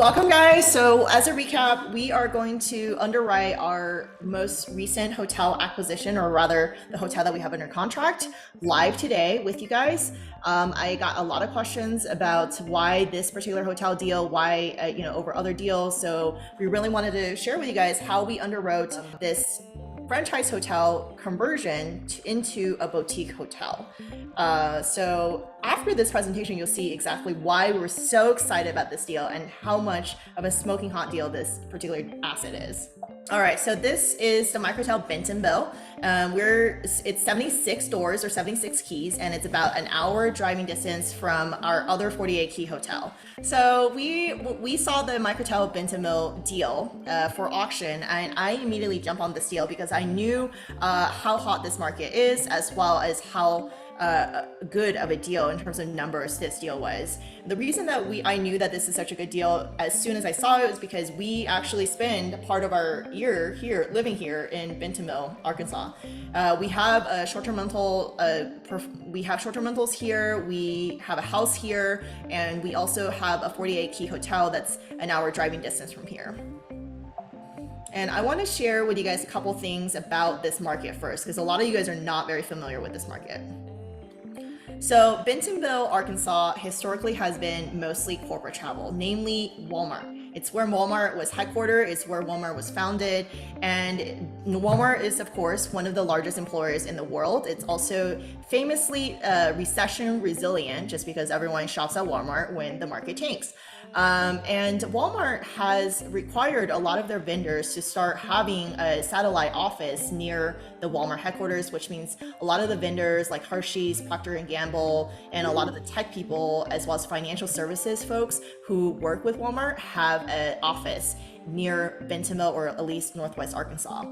Welcome guys. So as a recap, we are going to underwrite our most recent hotel acquisition, or rather the hotel that we have under contract, live today with you guys. I got a lot of questions about why this particular hotel deal, why over other deals. So we really wanted to share with you guys how we underwrote this franchise hotel conversion into a boutique hotel. So after this presentation, you'll see exactly why we were so excited about this deal and how much of a smoking hot deal this particular asset is. All right, so this is the Microtel Bentonville. It's 76 doors or 76 keys, and it's about an hour driving distance from our other 48 key hotel. So we saw the Microtel Bentonville deal for auction, and I immediately jumped on this deal because I knew how hot this market is, as well as how good of a deal in terms of numbers this deal was. The reason that I knew that this is such a good deal as soon as I saw it was because we actually spend part of our year here living here in Bentonville, Arkansas. We have short-term rentals here, we have a house here, and we also have a 48 key hotel that's an hour driving distance from here. And I want to share with you guys a couple things about this market first, because a lot of you guys are not very familiar with this market. So Bentonville, Arkansas historically has been mostly corporate travel, namely Walmart. It's where Walmart was headquartered, it's where Walmart was founded, and Walmart is, of course, one of the largest employers in the world. It's also famously recession resilient, just because everyone shops at Walmart when the market tanks. And Walmart has required a lot of their vendors to start having a satellite office near the Walmart headquarters, which means a lot of the vendors like Hershey's, Procter & Gamble, and a lot of the tech people, as well as financial services folks who work with Walmart, have an office near Bentonville, or at least Northwest Arkansas.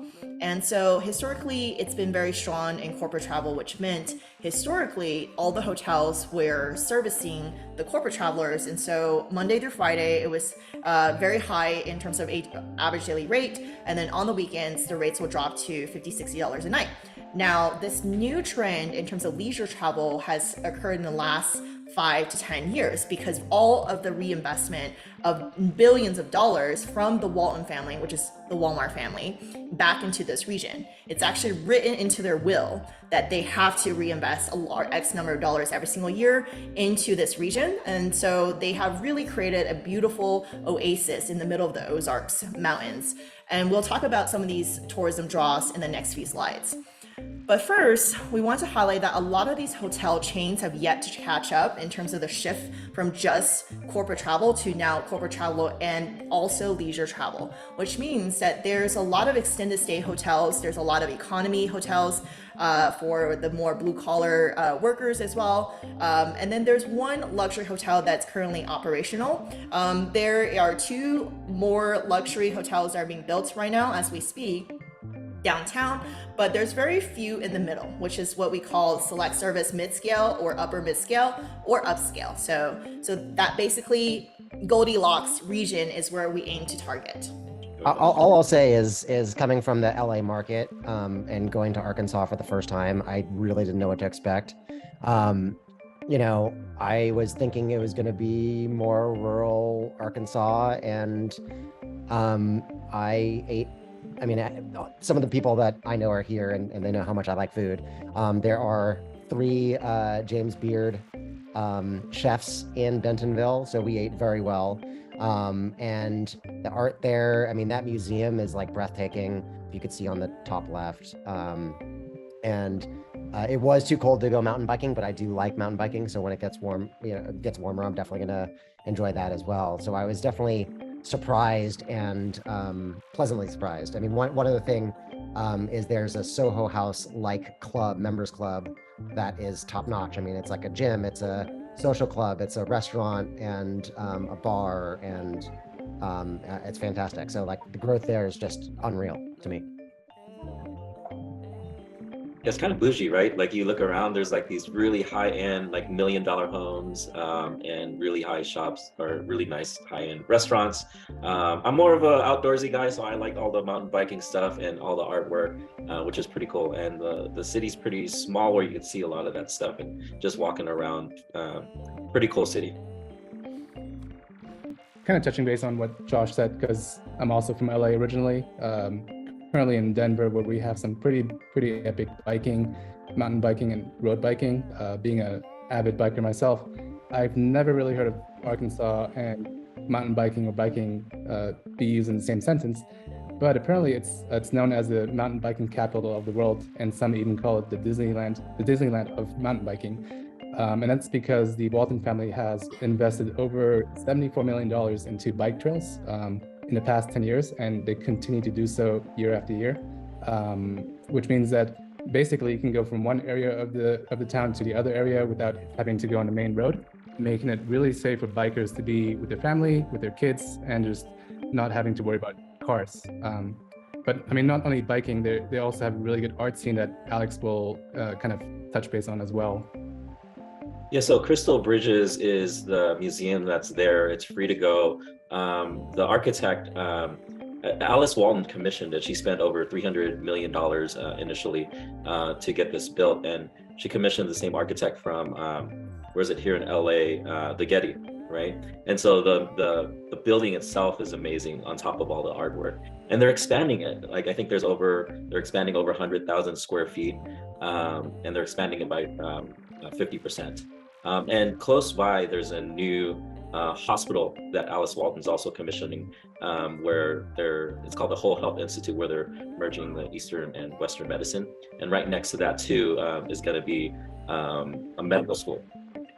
And so historically, it's been very strong in corporate travel, which meant historically all the hotels were servicing the corporate travelers. And so Monday through Friday, it was very high in terms of average daily rate. And then on the weekends, the rates will drop to $50, $60 a night. Now, this new trend in terms of leisure travel has occurred in the last 5 to 10 years because all of the reinvestment of billions of dollars from the Walton family, which is the Walmart family, back into this region. It's actually written into their will that they have to reinvest a large X number of dollars every single year into this region. And so they have really created a beautiful oasis in the middle of the Ozarks Mountains. And we'll talk about some of these tourism draws in the next few slides. But first, we want to highlight that a lot of these hotel chains have yet to catch up in terms of the shift from just corporate travel to now corporate travel and also leisure travel, which means that there's a lot of extended stay hotels, there's a lot of economy hotels for the more blue collar workers as well. And then there's one luxury hotel that's currently operational. There are 2 more luxury hotels that are being built right now as we speak downtown, but there's very few in the middle, which is what we call select service mid-scale or upper mid-scale or upscale. So that basically Goldilocks region is where we aim to target. All I'll say is coming from the LA market and going to Arkansas for the first time, I really didn't know what to expect. I was thinking it was going to be more rural Arkansas, and some of the people that I know are here and they know how much I like food. There are 3 James Beard chefs in Bentonville, so we ate very well. And the art there, that museum is like breathtaking. You could see on the top left. It was too cold to go mountain biking, but I do like mountain biking. So when it gets warmer, I'm definitely gonna enjoy that as well. So I was definitely surprised and pleasantly surprised. One other thing is there's a Soho House like club, members club, that is top notch. It's like a gym, it's a social club, it's a restaurant and a bar, and it's fantastic. So like the growth there is just unreal to me. It's kind of bougie, right? Like you look around, there's like these really high-end, like $1 million homes and really high shops or really nice high-end restaurants. I'm more of an outdoorsy guy, so I like all the mountain biking stuff and all the artwork, which is pretty cool. And the city's pretty small where you can see a lot of that stuff and just walking around, pretty cool city. kind of touching base on what Josh said, because I'm also from LA originally, currently in Denver, where we have some pretty epic biking, mountain biking and road biking. Being an avid biker myself, I've never really heard of Arkansas and mountain biking or biking be used in the same sentence, but apparently it's known as the mountain biking capital of the world, and some even call it the Disneyland of mountain biking. And that's because the Walton family has invested over $74 million into bike trails in the past 10 years, and they continue to do so year after year, which means that basically you can go from one area of the town to the other area without having to go on the main road, making it really safe for bikers to be with their family, with their kids, and just not having to worry about cars. But I mean, not only biking, they also have a really good art scene that Alex will kind of touch base on as well. Yeah, so Crystal Bridges is the museum that's there. It's free to go. The architect, Alice Walton, commissioned it. She spent over $300 million initially to get this built. And she commissioned the same architect from, where is it, here in LA, the Getty, right? And so the building itself is amazing on top of all the artwork. And they're expanding it. Like, I think they're expanding over 100,000 square feet, and they're expanding it by 50%. And close by, there's a new hospital that Alice Walton's also commissioning, where it's called the Whole Health Institute, where they're merging the Eastern and Western medicine. And right next to that too is going to be a medical school,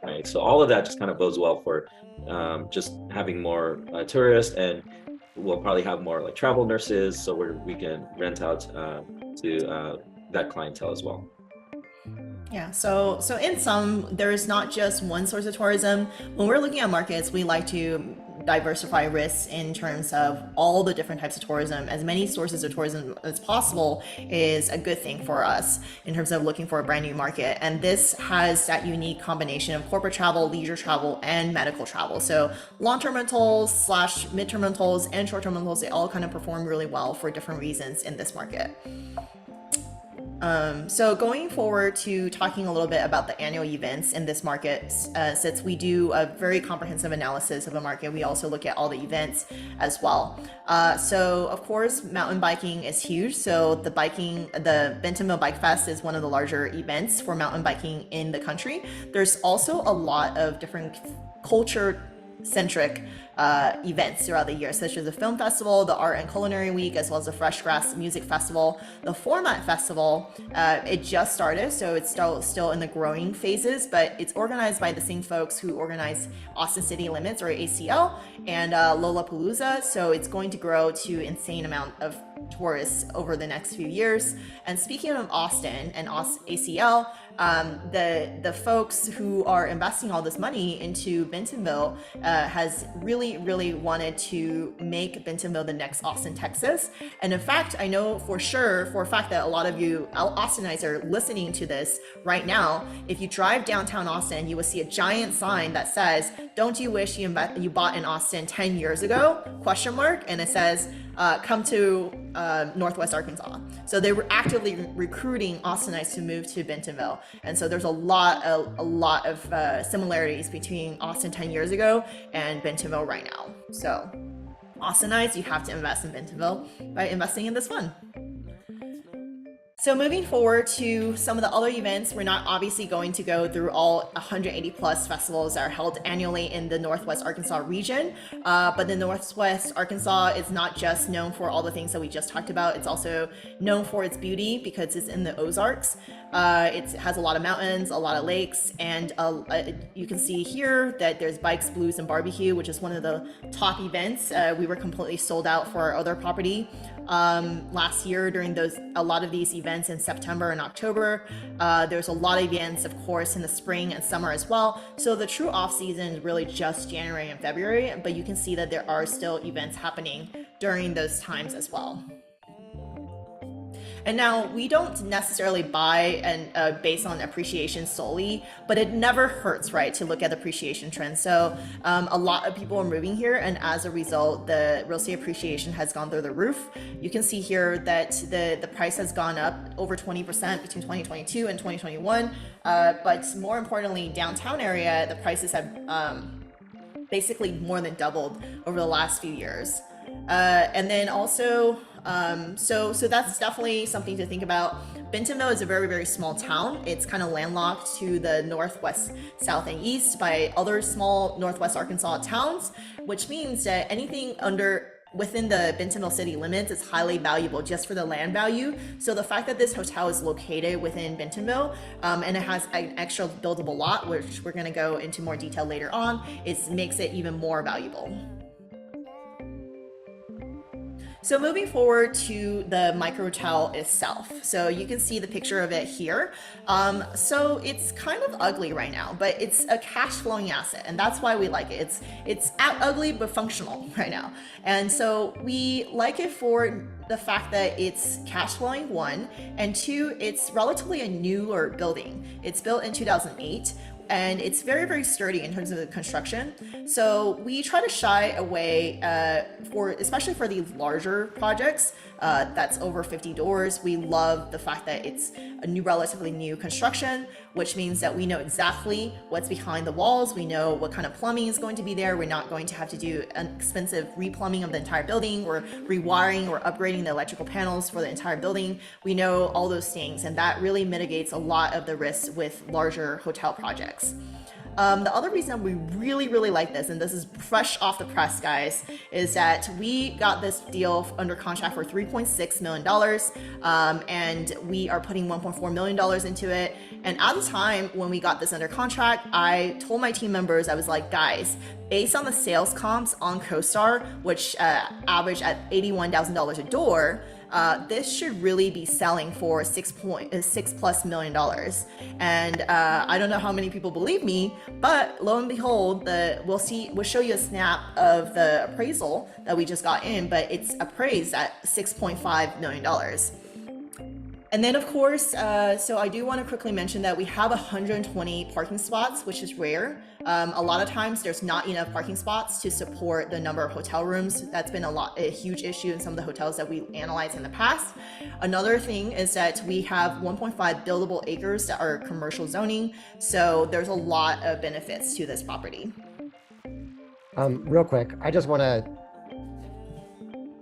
right? So all of that just kind of bodes well for just having more tourists, and we'll probably have more like travel nurses, so we can rent out to that clientele as well. Yeah, so in sum, there is not just one source of tourism. When we're looking at markets, we like to diversify risks in terms of all the different types of tourism. As many sources of tourism as possible is a good thing for us in terms of looking for a brand new market. And this has that unique combination of corporate travel, leisure travel, and medical travel. So long-term rentals / mid-term rentals and short-term rentals, they all kind of perform really well for different reasons in this market. So going forward to talking a little bit about the annual events in this market, since we do a very comprehensive analysis of a market, we also look at all the events as well. So of course, mountain biking is huge. So the Bentonville Bike Fest is one of the larger events for mountain biking in the country. There's also a lot of different culture-centric events throughout the year, such as the film festival, the art and culinary week, as well as the fresh grass music festival. The format festival, it just started, so it's still in the growing phases, but it's organized by the same folks who organize Austin City Limits, or ACL, and Lollapalooza. So it's going to grow to insane amount of tourists over the next few years. And speaking of Austin and ACL, the folks who are investing all this money into Bentonville has really wanted to make Bentonville the next Austin, Texas. And in fact, I know for a fact that a lot of you Austinites are listening to this right now. If you drive downtown Austin, you will see a giant sign that says, "Don't you wish you bought in Austin 10 years ago?" ? And it says, "Come to Northwest Arkansas." So they were actively recruiting Austinites to move to Bentonville. And so there's a lot of similarities between Austin 10 years ago and Bentonville right now. So Austinites, you have to invest in Bentonville by investing in this fund. So moving forward to some of the other events, we're not obviously going to go through all 180 plus festivals that are held annually in the Northwest Arkansas region, but the Northwest Arkansas is not just known for all the things that we just talked about. It's also known for its beauty because it's in the Ozarks. It has a lot of mountains, a lot of lakes, and you can see here that there's Bikes, Blues, and Barbecue, which is one of the top events. We were completely sold out for our other property last year during a lot of these events in September and October. There's a lot of events, of course, in the spring and summer as well. So the true off season is really just January and February, but you can see that there are still events happening during those times as well. And now we don't necessarily buy and based on appreciation solely, but it never hurts, right, to look at appreciation trends. So a lot of people are moving here, and as a result, the real estate appreciation has gone through the roof. You can see here that the price has gone up over 20% between 2022 and 2021. But more importantly, downtown area, the prices have basically more than doubled over the last few years. And then also, so that's definitely something to think about. Bentonville is a very, very small town. It's kind of landlocked to the northwest, south, and east by other small northwest Arkansas towns, which means that anything within the Bentonville city limits is highly valuable just for the land value. So the fact that this hotel is located within Bentonville and it has an extra buildable lot, which we're going to go into more detail later on, makes it even more valuable. So moving forward to the micro hotel itself. So you can see the picture of it here. So it's kind of ugly right now, but it's a cash flowing asset, and that's why we like it. It's ugly but functional right now. And so we like it for the fact that it's cash flowing, one, and two, it's relatively a newer building. It's built in 2008. And it's very, very sturdy in terms of the construction. So we try to shy away especially for these larger projects that's over 50 doors. We love the fact that it's a relatively new construction, which means that we know exactly what's behind the walls. We know what kind of plumbing is going to be there. We're not going to have to do an expensive replumbing of the entire building or rewiring or upgrading the electrical panels for the entire building. We know all those things, and that really mitigates a lot of the risks with larger hotel projects. The other reason we really, really like this, and this is fresh off the press, guys, is that we got this deal under contract for $3.6 million, and we are putting $1.4 million into it. And at the time when we got this under contract, I told my team members, I was like, guys, based on the sales comps on CoStar, which average at $81,000 a door, this should really be selling for $6+ million. And I don't know how many people believe me, but lo and behold, we'll show you a snap of the appraisal that we just got in, but it's appraised at $6.5 million. And then of course, so I do want to quickly mention that we have 120 parking spots, which is rare. A lot of times there's not enough parking spots to support the number of hotel rooms. That's been a huge issue in some of the hotels that we analyzed in the past. Another thing is that we have 1.5 buildable acres that are commercial zoning. So there's a lot of benefits to this property. Real quick, I just want to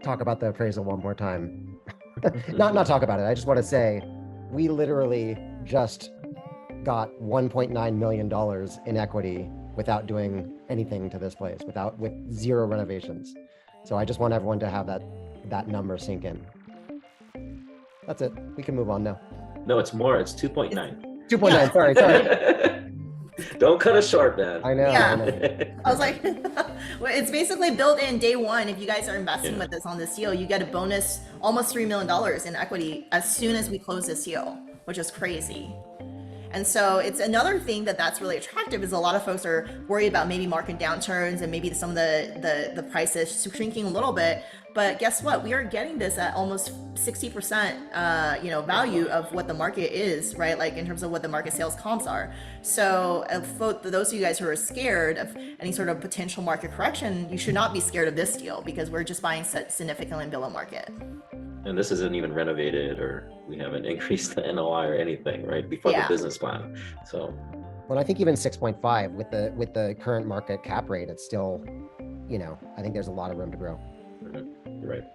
talk about the appraisal one more time. not talk about it. I just want to say we literally just got $1.9 million in equity without doing anything to this place, with zero renovations. So I just want everyone to have that number sink in. That's it. We can move on now. No, it's more. It's 2.9. 2.9. Yeah. Sorry. Don't cut us short, man. I know. Yeah. I know. I was like, well, it's basically built in day one. If you guys are investing with us on this deal, you get a bonus almost $3 million in equity as soon as we close this deal, which is crazy. And so it's another thing that's really attractive is a lot of folks are worried about maybe market downturns and maybe some of the prices shrinking a little bit. But guess what? We are getting this at almost 60% value of what the market is, right? Like in terms of what the market sales comps are. So for those of you guys who are scared of any sort of potential market correction, you should not be scared of this deal because we're just buying significantly below market. And this isn't even renovated, or we haven't increased the NOI or anything, right? Before the business plan. So, well, I think even 6.5 with the current market cap rate, it's still, I think there's a lot of room to grow. Mm-hmm. Right.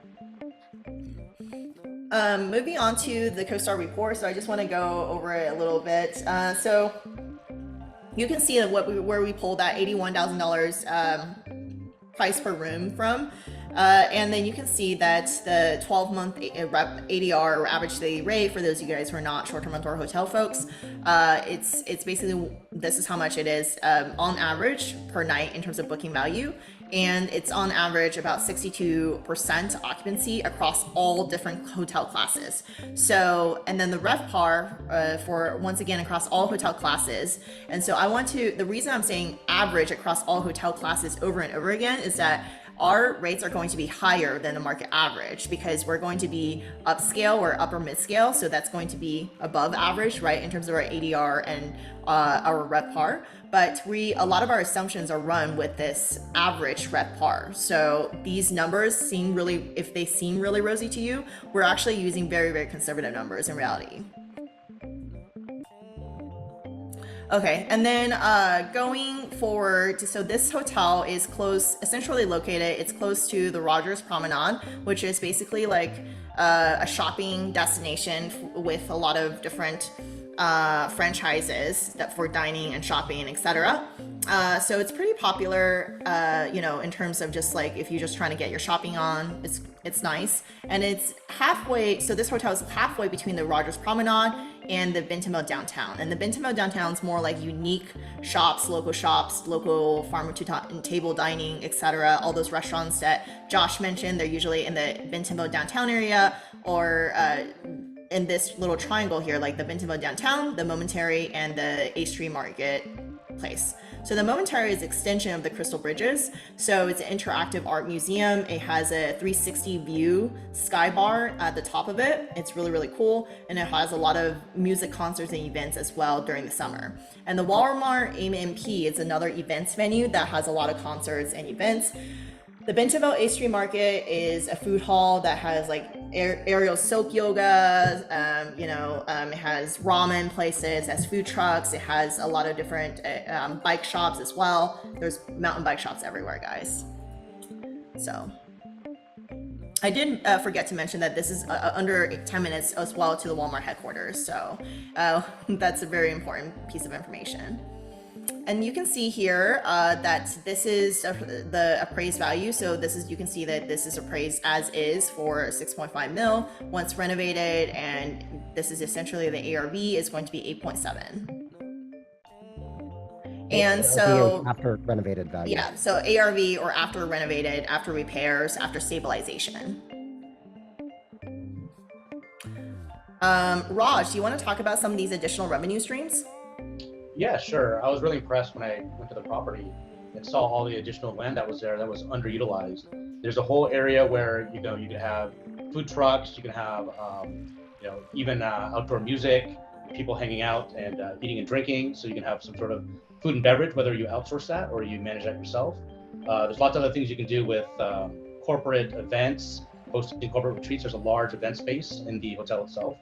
Moving on to the CoStar report. So I just want to go over it a little bit. So you can see where we pulled that $81,000 price per room from. And then you can see that the 12-month ADR, or average daily rate, for those of you guys who are not short-term rental or hotel folks, it's basically, this is how much it is on average per night in terms of booking value. And it's on average about 62% occupancy across all different hotel classes. So, and then the RevPAR for, once again, across all hotel classes. And so the reason I'm saying average across all hotel classes over and over again is that our rates are going to be higher than the market average because we're going to be upscale or upper mid-scale. So that's going to be above average, right, in terms of our ADR and our RevPAR. But a lot of our assumptions are run with this average RevPAR. So these numbers if they seem really rosy to you, we're actually using very, very conservative numbers in reality. Okay, and then going forward, so this hotel is close, essentially located, it's close to the Rogers Promenade, which is basically like a shopping destination with a lot of different franchises that for dining and shopping, etc. So it's pretty popular, you know, in terms of just like if you're just trying to get your shopping on, it's nice. And it's halfway, so this hotel is halfway between the Rogers Promenade and the Bentamo downtown. And the Bentamo downtown is more like unique shops, local farm to table dining, etc. All those restaurants that Josh mentioned, they're usually in the Bentamo downtown area or in this little triangle here, like the Bentamo downtown, the Momentary, and the A Street Market place. So the Momentary is an extension of the Crystal Bridges. So it's an interactive art museum. It has a 360 view sky bar at the top of it. It's really, really cool. And it has a lot of music concerts and events as well during the summer. And the Walmart AMP is another events venue that has a lot of concerts and events. The Bentamo A Street Market is a food hall that has like aerial silk yoga, it has ramen places, it has food trucks, it has a lot of different bike shops as well. There's mountain bike shops everywhere, guys. So I did forget to mention that this is under 10 minutes as well to the Walmart headquarters. So that's a very important piece of information. And you can see here that this is the appraised value. So this is, you can see that this is appraised as is for 6.5 mil once renovated. And this is essentially the ARV is going to be 8.7. And so after renovated value. Yeah, so ARV or after renovated, after repairs, after stabilization. Raj, do you want to talk about some of these additional revenue streams? Yeah, sure. I was really impressed when I went to the property and saw all the additional land that was there that was underutilized. There's a whole area where, you can have food trucks, you can have, even outdoor music, people hanging out and eating and drinking. So you can have some sort of food and beverage, whether you outsource that or you manage that yourself. There's lots of other things you can do with corporate events, hosting corporate retreats. There's a large event space in the hotel itself.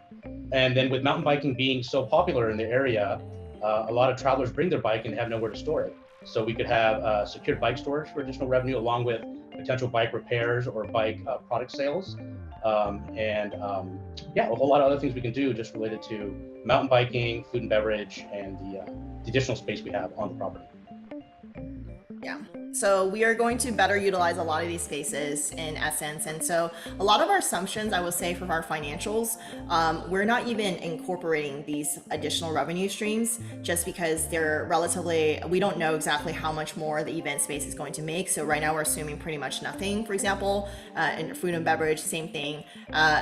And then with mountain biking being so popular in the area, a lot of travelers bring their bike and have nowhere to store it. So we could have secured bike storage for additional revenue, along with potential bike repairs or bike product sales. A whole lot of other things we can do just related to mountain biking, food and beverage, and the additional space we have on the property. Yeah. So we are going to better utilize a lot of these spaces in essence. And so a lot of our assumptions, I will say, for our financials, we're not even incorporating these additional revenue streams just because they're relatively, we don't know exactly how much more the event space is going to make. So right now we're assuming pretty much nothing, for example, in food and beverage, same thing.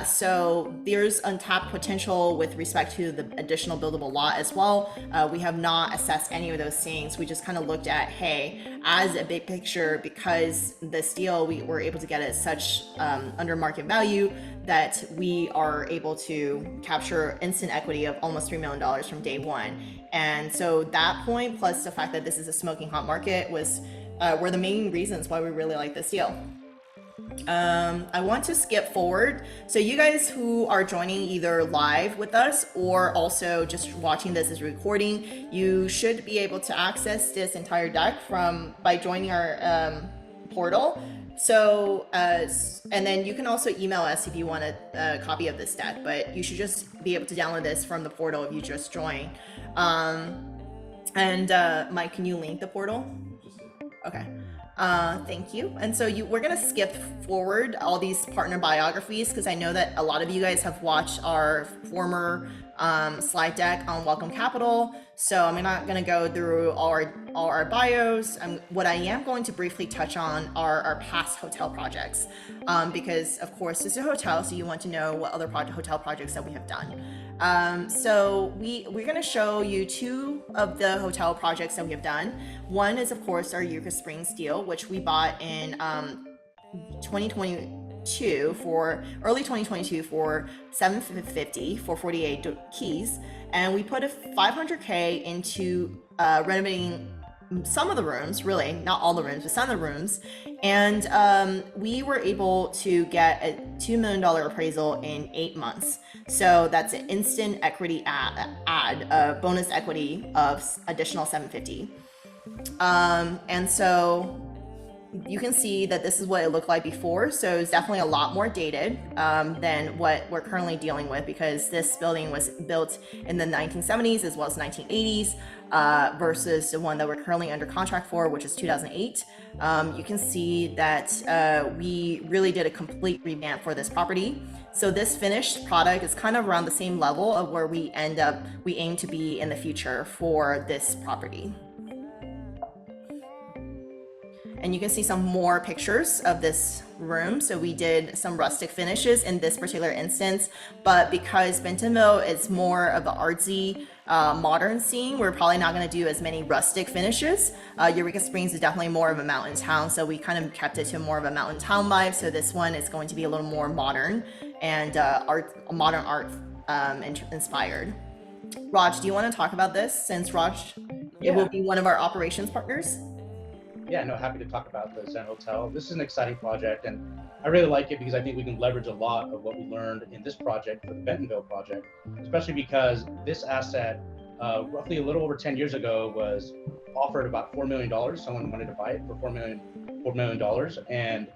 So there's untapped potential with respect to the additional buildable lot as well. We have not assessed any of those things. We just kind of looked at, hey, as a big picture, because this deal we were able to get at such under market value that we are able to capture instant equity of almost $3 million from day one. And so that point, plus the fact that this is a smoking hot market, were the main reasons why we really like this deal. I want to skip forward. So you guys who are joining either live with us or also just watching this as recording, you should be able to access this entire deck by joining our portal. So, and then you can also email us if you want a copy of this deck, but you should just be able to download this from the portal if you just joined. Mike, can you link the portal? Okay. Thank you. And so we're going to skip forward all these partner biographies because I know that a lot of you guys have watched our former slide deck on Welcome Capital. So I'm not going to go through all our bios. What I am going to briefly touch on are our past hotel projects because, of course, this is a hotel, so you want to know what other hotel projects that we have done. So we're going to show you two of the hotel projects that we have done. One is, of course, our Eureka Springs deal, which we bought in 2022 for early 2022 for $750 for 48 keys, and we put a $500K into renovating some of the rooms, really, not all the rooms, but some of the rooms. And we were able to get a $2 million appraisal in 8 months. So that's an instant equity add bonus equity of additional 750. And so you can see that this is what it looked like before. So it's definitely a lot more dated than what we're currently dealing with, because this building was built in the 1970s as well as 1980s versus the one that we're currently under contract for, which is 2008. You can see that we really did a complete revamp for this property. So this finished product is kind of around the same level of where we aim to be in the future for this property. And you can see some more pictures of this room. So we did some rustic finishes in this particular instance, but because Bentonville is more of an artsy, modern scene, we're probably not going to do as many rustic finishes. Eureka Springs is definitely more of a mountain town, so we kind of kept it to more of a mountain town vibe. So this one is going to be a little more modern and modern art inspired. Raj, do you want to talk about this, since Raj, it will be one of our operations partners? Yeah, no, happy to talk about the Zen Hotel. This is an exciting project, and I really like it because I think we can leverage a lot of what we learned in this project for the Bentonville project, especially because this asset, roughly a little over 10 years ago, was offered about $4 million. Someone wanted to buy it for $4 million. And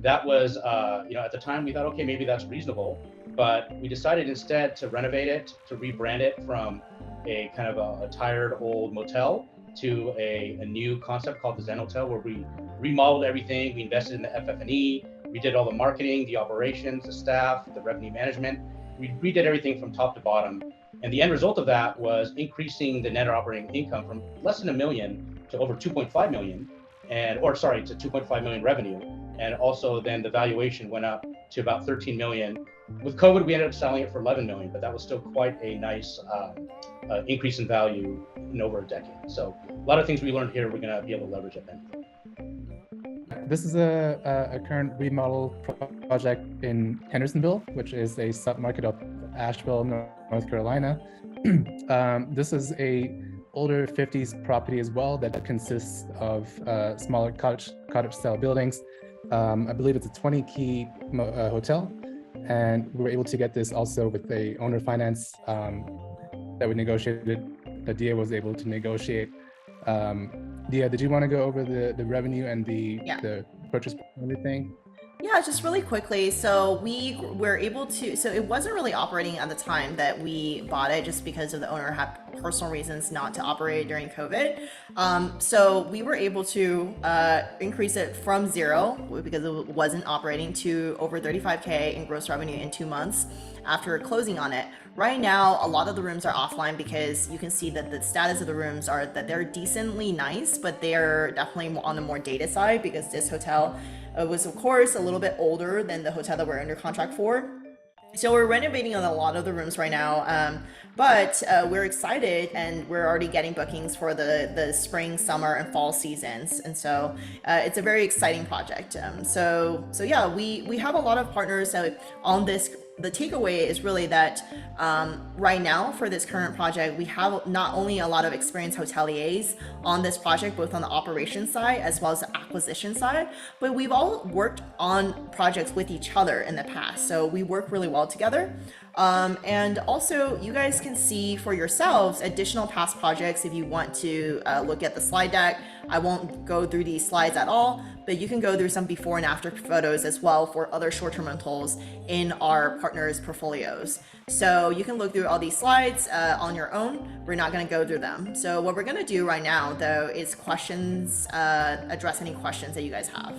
that was, at the time we thought, okay, maybe that's reasonable, but we decided instead to renovate it, to rebrand it from a kind of a tired old motel to a new concept called the Zen Hotel, where we remodeled everything. We invested in the FF&E, we did all the marketing, the operations, the staff, the revenue management. We redid everything from top to bottom. And the end result of that was increasing the net operating income from less than $1 million to over 2.5 million, to 2.5 million revenue. And also then the valuation went up to about 13 million. With COVID, we ended up selling it for 11 million, but that was still quite a nice increase in value in over a decade. So a lot of things we learned here, we're going to be able to leverage at Bentonville. This is a current remodel project in Hendersonville, which is a submarket of Asheville, North Carolina. This is a older 50s property as well that consists of smaller cottage-style buildings. I believe it's a 20-key hotel, and we were able to get this also with a owner finance that we negotiated. The DA was able to negotiate. Dia, did you want to go over the revenue and the purchase and everything? Yeah, just really quickly. So we were able to, so it wasn't really operating at the time that we bought it, just because of the owner had personal reasons not to operate during COVID. So we were able to increase it from zero, because it wasn't operating, to over 35K in gross revenue in 2 months after closing on it. Right now, a lot of the rooms are offline because you can see that the status of the rooms are that they're decently nice, but they're definitely on the more dated side, because this hotel was, of course, a little bit older than the hotel that we're under contract for. So we're renovating on a lot of the rooms right now, but we're excited, and we're already getting bookings for the spring, summer, and fall seasons. And so it's a very exciting project. So yeah, we have a lot of partners on this. The takeaway is really that right now for this current project, we have not only a lot of experienced hoteliers on this project, both on the operations side as well as the acquisition side, but we've all worked on projects with each other in the past. So we work really well together. And also, you guys can see for yourselves additional past projects if you want to look at the slide deck. I won't go through these slides at all, but you can go through some before and after photos as well for other short-term rentals in our partners' portfolios. So you can look through all these slides on your own. We're not going to go through them. So what we're going to do right now, though, is questions, address any questions that you guys have.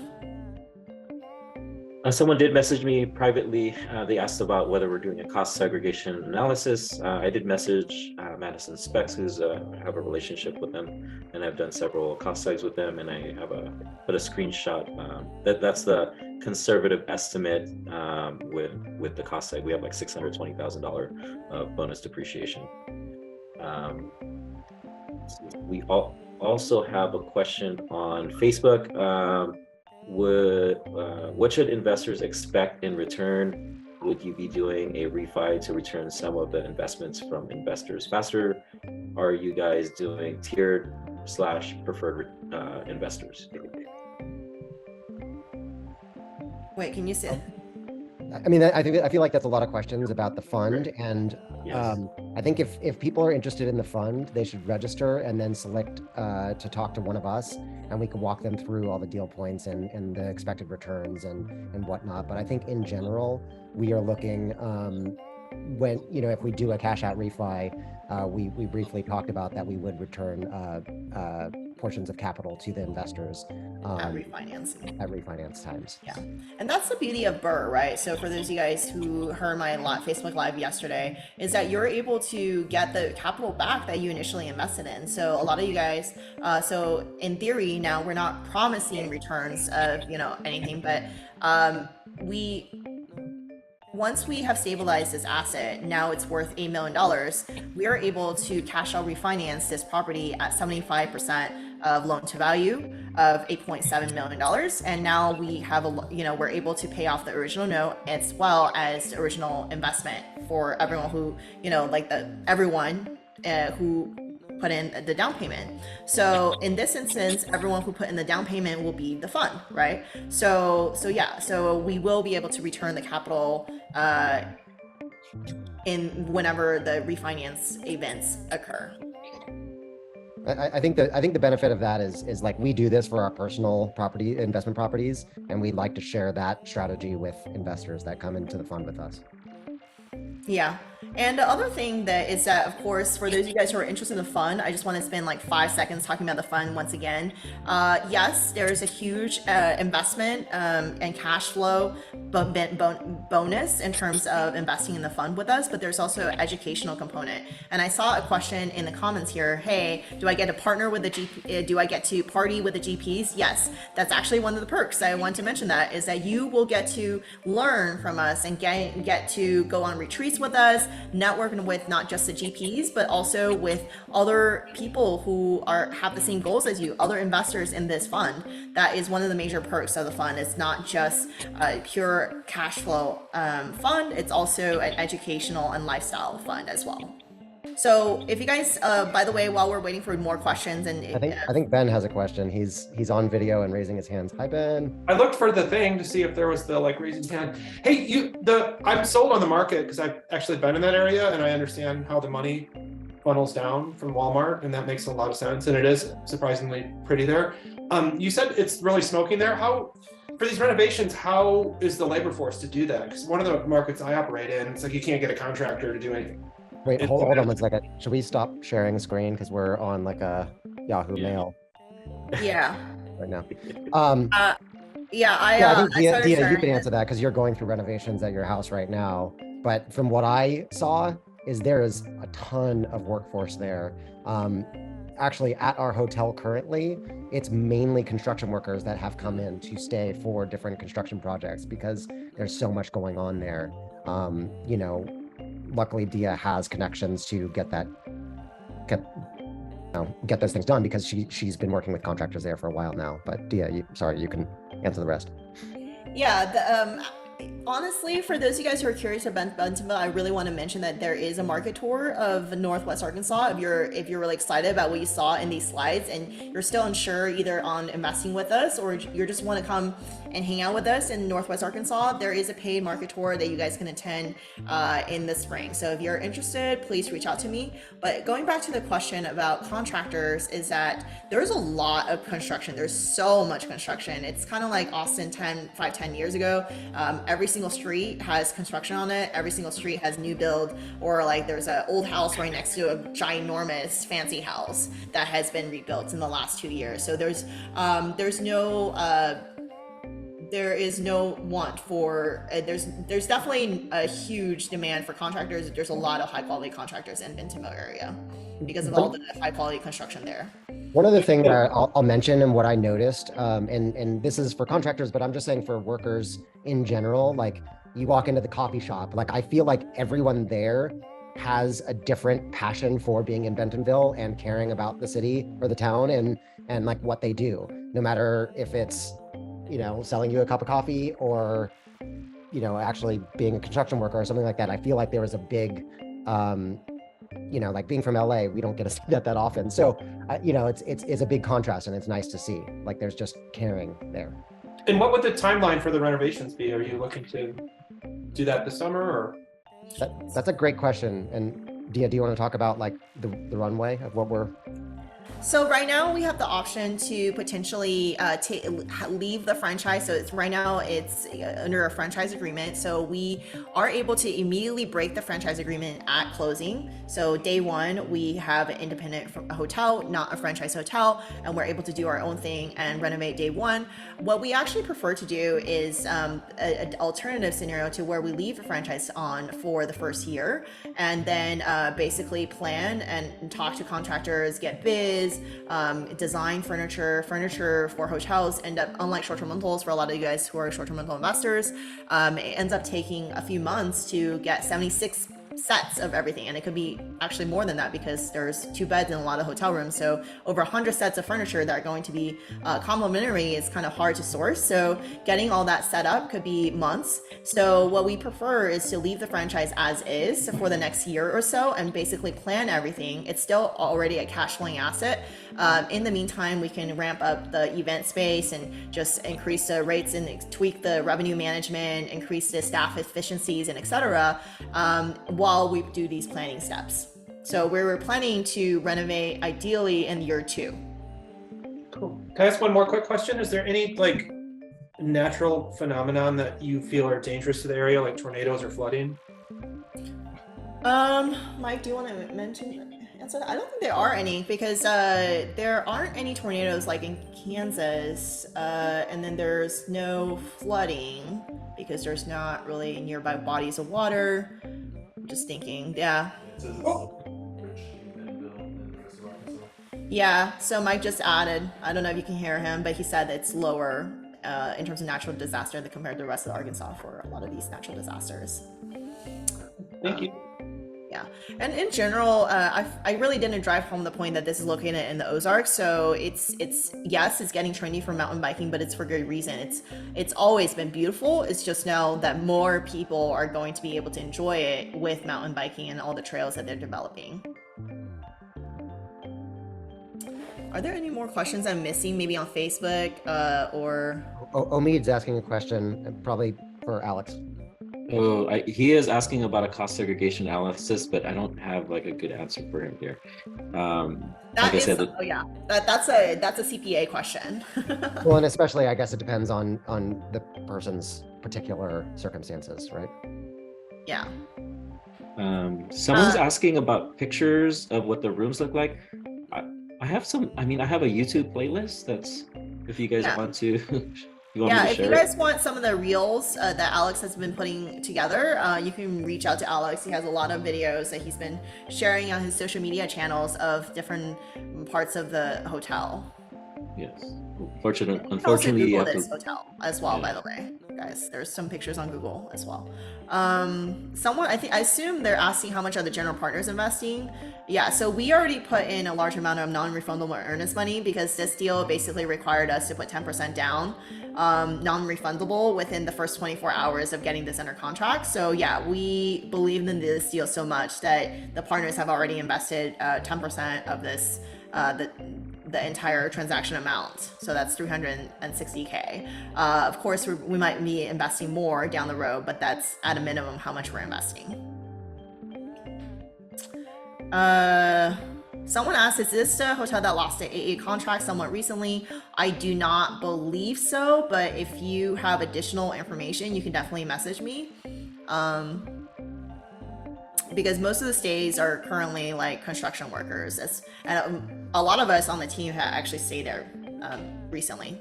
Someone did message me privately. They asked about whether we're doing a cost segregation analysis. I did message Madison Specs, who's I have a relationship with them, and I've done several cost segs with them, and I have put a screenshot. That's the conservative estimate with the cost seg. We have like $620,000 bonus depreciation. We also have a question on Facebook. What should investors expect in return? Would you be doing a refi to return some of the investments from investors faster? Are you guys doing tiered / preferred investors. Wait, can you say? I mean, I feel like that's a lot of questions about the fund, and Yes. I think if people are interested in the fund, they should register and then select to talk to one of us, and we can walk them through all the deal points and the expected returns and whatnot. But I think in general, we are looking when if we do a cash out refi, we briefly talked about that we would return portions of capital to the investors At refinancing. at refinance times. Yeah, and that's the beauty of Burr, right? So for those of you guys who heard my Facebook Live yesterday, is that you're able to get the capital back that you initially invested in. So a lot of you guys, so in theory, now we're not promising returns of anything, but once we have stabilized this asset, now it's worth $8 million, we are able to cash out refinance this property at 75% of loan to value of $8.7 million. And now we have we're able to pay off the original note as well as the original investment for everyone who, everyone who put in the down payment. So in this instance, everyone who put in the down payment will be the fund, right? So we will be able to return the capital in whenever the refinance events occur. I think the benefit of that is like we do this for our personal investment properties, and we'd like to share that strategy with investors that come into the fund with us. Yeah. And the other thing that is that, of course, for those of you guys who are interested in the fund, I just want to spend like 5 seconds talking about the fund once again. Yes, there is a huge investment and cash flow bonus in terms of investing in the fund with us, but there's also an educational component. And I saw a question in the comments here, hey, do I get to partner with the GP? Do I get to party with the GPs? Yes, that's actually one of the perks. I want to mention that is that you will get to learn from us and get to go on retreats with us, networking with not just the GPs, but also with other people who have the same goals as you, other investors in this fund. That is one of the major perks of the fund. It's not just a pure cash flow fund, it's also an educational and lifestyle fund as well. So if you guys, by the way, while we're waiting for more questions, and I think Ben has a question. He's on video and raising his hands. Hi, Ben. I looked for the thing to see if there was the raising hand. Hey, I'm sold on the market because I've actually been in that area and I understand how the money funnels down from Walmart, and that makes a lot of sense. And it is surprisingly pretty there. You said it's really smoking there. For these renovations, how is the labor force to do that? Because one of the markets I operate in, it's like you can't get a contractor to do anything. Wait, hold on 1 second. Should we stop sharing screen because we're on like a Yahoo Mail yeah. right now? I think Dia, you sharing can it. answer that because you're going through renovations at your house right now. But from what I saw, there is a ton of workforce there. Actually, at our hotel currently, it's mainly construction workers that have come in to stay for different construction projects because there's so much going on there. Luckily, Dia has connections to get those things done because she's been working with contractors there for a while now. But Dia, you can answer the rest. Yeah, honestly, for those of you guys who are curious about Bentonville, I really want to mention that there is a market tour of Northwest Arkansas. If you're really excited about what you saw in these slides and you're still unsure either on investing with us or you just want to come and hang out with us in Northwest Arkansas, there is a paid market tour that you guys can attend in the spring. So if you're interested, please reach out to me. But going back to the question about contractors is that there's a lot of construction. There's so much construction. It's kind of like Austin 10 years ago. Every single street has construction on it. Every single street has new build, or like there's an old house right next to a ginormous fancy house that has been rebuilt in the last 2 years. So there is no want for there's definitely a huge demand for contractors. There's a lot of high quality contractors in Bentonville area because of all the high quality construction there. One other thing that I'll mention and what I noticed, and this is for contractors, but I'm just saying for workers in general, like you walk into the coffee shop, like I feel like everyone there has a different passion for being in Bentonville and caring about the city or the town and like what they do, no matter if it's, selling you a cup of coffee or, actually being a construction worker or something like that. I feel like there was a big you know, like being from LA, we don't get to see that often. So, you know, it's a big contrast, and it's nice to see, like, there's just caring there. And what would the timeline for the renovations be? Are you looking to do that this summer, or? That's a great question. And Dia, do you want to talk about like the runway of what we're? So right now we have the option to potentially leave the franchise. So right now it's under a franchise agreement. So we are able to immediately break the franchise agreement at closing. So day one, we have an independent hotel, not a franchise hotel, and we're able to do our own thing and renovate day one. What we actually prefer to do is an alternative scenario to where we leave the franchise on for the first year, and then basically plan and talk to contractors, get bids, design furniture for hotels. End up, unlike short-term rentals, for a lot of you guys who are short-term rental investors, it ends up taking a few months to get 76 sets of everything, and it could be actually more than that because there's 2 beds in a lot of hotel rooms. So over 100 sets of furniture that are going to be complementary is kind of hard to source. So getting all that set up could be months. So what we prefer is to leave the franchise as is for the next year or so and basically plan everything. It's still already a cash flowing asset. In the meantime, we can ramp up the event space and just increase the rates and tweak the revenue management, increase the staff efficiencies, and etc. While we do these planning steps. So we were planning to renovate ideally in year 2. Cool. Can I ask one more quick question? Is there any like natural phenomenon that you feel are dangerous to the area, like tornadoes or flooding? Mike, do you want to answer that? I don't think there are any because there aren't any tornadoes like in Kansas, and then there's no flooding because there's not really nearby bodies of water. Just thinking, yeah. Yeah, so Mike just added, I don't know if you can hear him, but he said it's lower in terms of natural disaster than compared to the rest of Arkansas for a lot of these natural disasters. Thank you. Yeah, and in general, I really didn't drive home the point that this is located in the Ozarks. So it's yes, it's getting trendy for mountain biking, but it's for good reason. It's always been beautiful. It's just now that more people are going to be able to enjoy it with mountain biking and all the trails that they're developing. Are there any more questions I'm missing, maybe on Facebook or? Omid's asking a question, probably for Alex. Oh, he is asking about a cost segregation analysis, but I don't have like a good answer for him here. That's a CPA question. Well, and especially, I guess it depends on the person's particular circumstances, right? Yeah. Someone's asking about pictures of what the rooms look like. I have some. I mean, I have a YouTube playlist. That's if you guys want to. If you guys want some of the reels that Alex has been putting together, you can reach out to Alex. He has a lot of videos that he's been sharing on his social media channels of different parts of the hotel. Yes. Unfortunately, Google this hotel as well, by the way, guys. There's some pictures on Google as well. I assume they're asking how much are the general partners investing. Yeah, so we already put in a large amount of non-refundable earnest money because this deal basically required us to put 10% down, non-refundable within the first 24 hours of getting this under contract. So yeah, we believe in this deal so much that the partners have already invested 10% of this, the entire transaction amount. So that's $360K. Of course, we might be investing more down the road, but that's at a minimum how much we're investing. Someone asked, is this the hotel that lost the AA contract somewhat recently? I do not believe so, but if you have additional information, you can definitely message me. Because most of the stays are currently like construction workers, and a lot of us on the team have actually stayed there recently.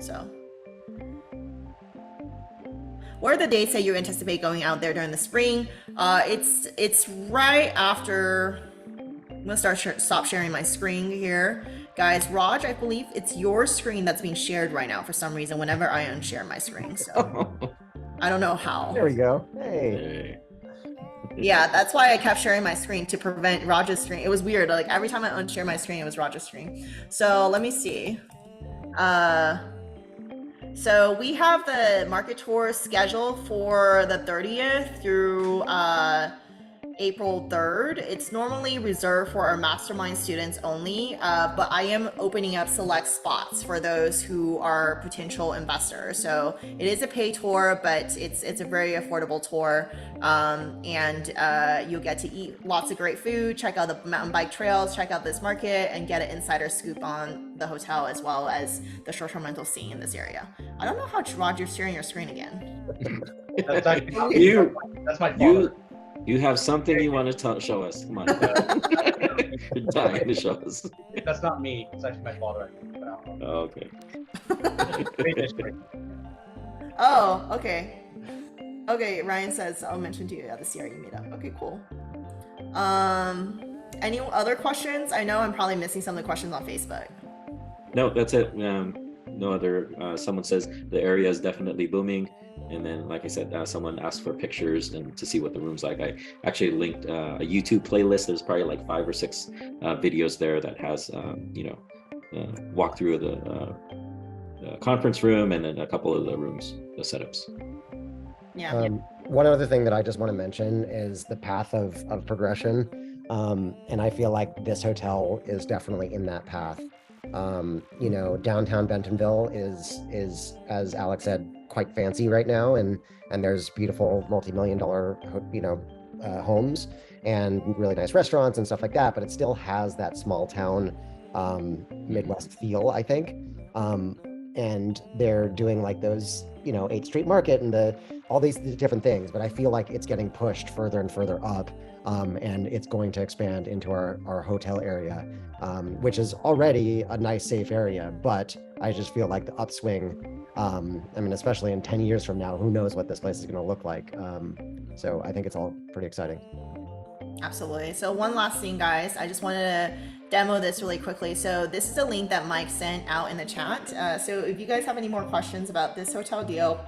So, what are the dates that you anticipate going out there during the spring? It's right after. I'm gonna stop sharing my screen here, guys. Raj, I believe it's your screen that's being shared right now for some reason. Whenever I unshare my screen, so I don't know how. There we go. Hey. Yeah, that's why I kept sharing my screen to prevent Raj's screen. It was weird. Like every time I unshare my screen, it was Raj's screen. So let me see. So we have the market tour scheduled for the 30th through April 3rd. It's normally reserved for our mastermind students only, but I am opening up select spots for those who are potential investors. So it is a pay tour, but it's a very affordable tour, and you'll get to eat lots of great food, check out the mountain bike trails, check out this market, and get an insider scoop on the hotel as well as the short-term rental scene in this area. I don't know how Rod, you're sharing your screen again. That's actually, that's my father. You have something you want to show us. Come on. You're dying to show us. That's not me. It's actually my father. Oh, okay. Great history. Oh, okay. Okay, Ryan says I'll mention to you at the CRE meetup. Okay, cool. Any other questions? I know I'm probably missing some of the questions on Facebook. No, that's it. No other. Someone says the area is definitely booming. And then, like I said, someone asked for pictures and to see what the room's like. I actually linked a YouTube playlist. There's probably like 5 or 6 videos there that has, walk through the conference room and then a couple of the rooms, the setups. Yeah. One other thing that I just want to mention is the path of progression. And I feel like this hotel is definitely in that path. Downtown Bentonville is, as Alex said, quite fancy right now, and there's beautiful multi-million-dollar homes and really nice restaurants and stuff like that, but it still has that small town Midwest feel, I think. And they're doing like those 8th Street Market and all these different things, but I feel like it's getting pushed further and further up, and it's going to expand into our hotel area, which is already a nice, safe area, but I just feel like the upswing, especially in 10 years from now, who knows what this place is going to look like. So I think it's all pretty exciting. Absolutely. So one last thing, guys, I just wanted to demo this really quickly. So this is a link that Mike sent out in the chat. So if you guys have any more questions about this hotel deal,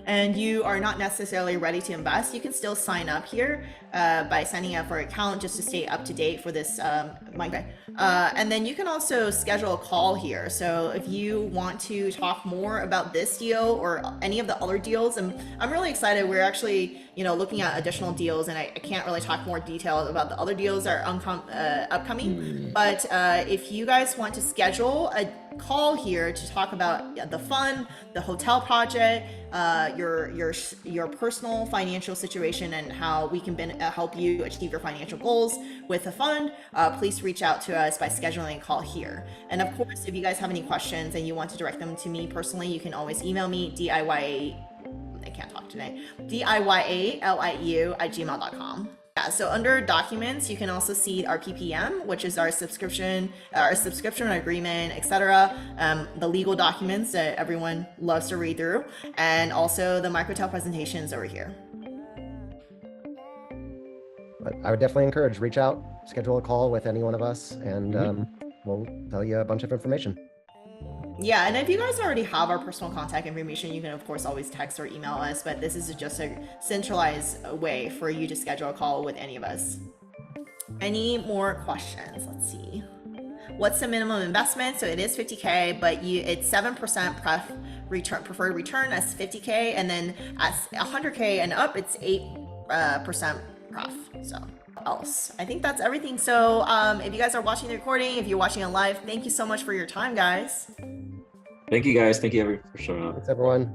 and you are not necessarily ready to invest, you can still sign up here by signing up for an account just to stay up to date for this and then you can also schedule a call here. So if you want to talk more about this deal or any of the other deals, and I'm really excited, we're actually looking at additional deals, and I can't really talk more detail about the other deals that are upcoming, but if you guys want to schedule a call here to talk about the fund, the hotel project, your personal financial situation, and how we can help you achieve your financial goals with the fund, please reach out to us by scheduling a call here. And of course, if you guys have any questions and you want to direct them to me personally, you can always email me DIYALIU@gmail.com. Yeah, so under documents, you can also see our PPM, which is our subscription agreement, etc. The legal documents that everyone loves to read through, and also the microtel presentations over here. But I would definitely encourage, reach out, schedule a call with any one of us, and we'll tell you a bunch of information. Yeah, and if you guys already have our personal contact information, you can of course always text or email us, but this is just a centralized way for you to schedule a call with any of us. Any more questions? Let's see. What's the minimum investment? So it is $50K, but it's 7% preferred return as $50K, and then at $100K and up, it's 8% pref. So else, I think that's everything. So if you guys are watching the recording, if you're watching it live, thank you so much for your time, guys. Thank you guys. Thank you for showing up. Thanks, everyone.